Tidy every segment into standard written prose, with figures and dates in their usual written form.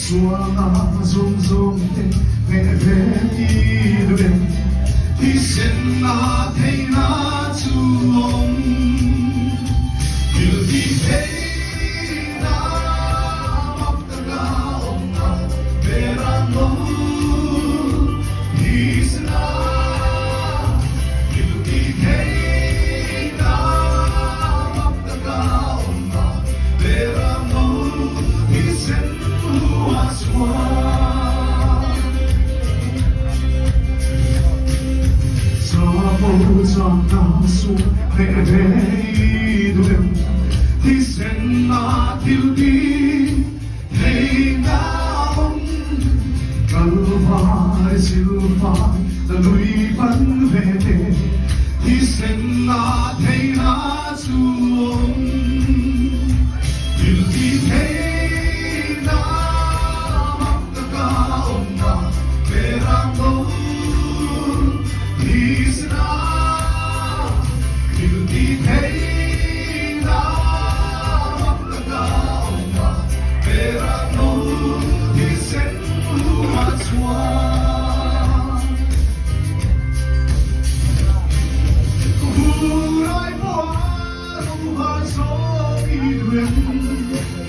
Suama zumzumte Mevedibre Hisenna Teina Tuom Yuditeina Maptaga Omma Verano Hisna Yuditeina Maptaga Omma Verano Hisenna Sabozasu Neveidurem Hisenna Tildi Heinaon Kalvar Silvar Lui Panvete Hisenna Teina Suom Tildi Heina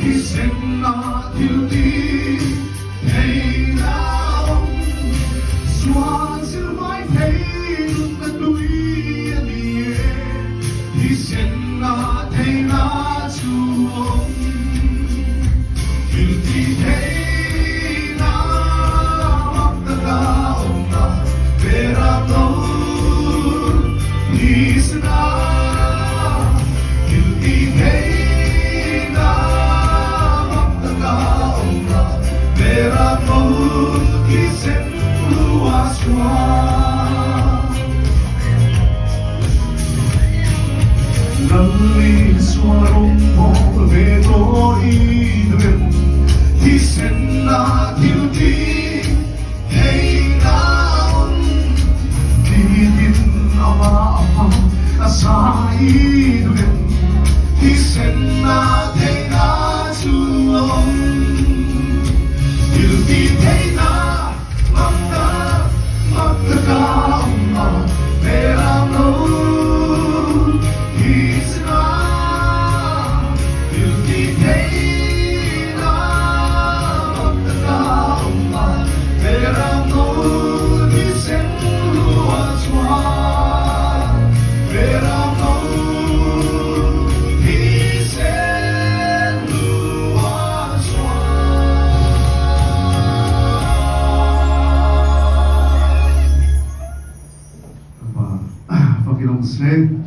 Hisenna Tildi Heinaon Swan Silvai Teilum Na Lui Anie Hisenna Teina Tuom Tildi Heina Maptaga Omma Verano Hisna Tildi Heina Verano Hisenluaswa Lalli suarong mo vedo idrem Hisenna Tildi Heinaon Tidin ama asa idrem Hisenna Teina Tuom Yuditeina Maptaga Omma Verano Hisna Yuditeina Maptaga Omma Verano Hisenluaswa Verano Panginoong Sled,